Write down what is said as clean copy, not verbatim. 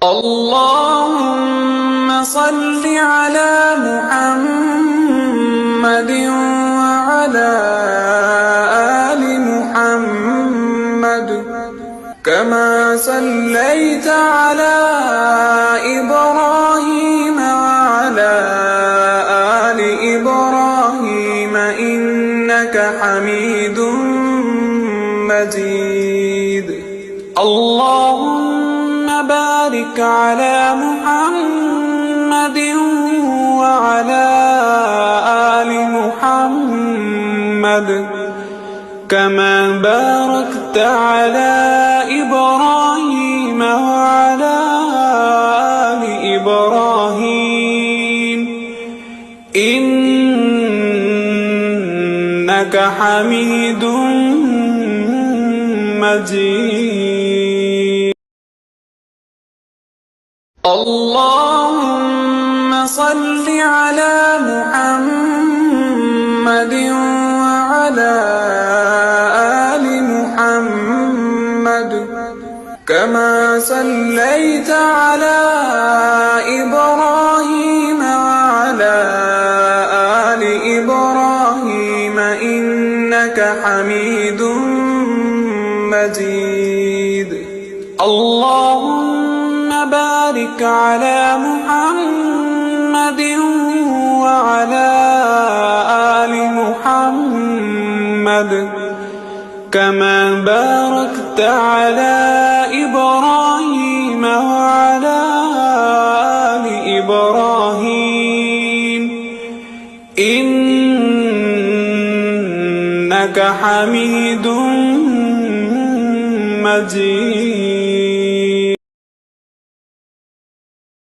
اللهم صل على محمد وعلى آل محمد كما صليت على إبراهيم وعلى آل إبراهيم إنك حميد مجيد. اللهم بارك على محمد وعلى آل محمد كما باركت على إبراهيم وعلى آل إبراهيم إنك حميد مجيد. اللهم صل على محمد وعلى آل محمد كما صليت على إبراهيم وعلى آل إبراهيم إنك حميد مجيد. اللهم بارك على محمد وعلى آل محمد كما باركت على إبراهيم وعلى آل إبراهيم إنك حميد مجيد.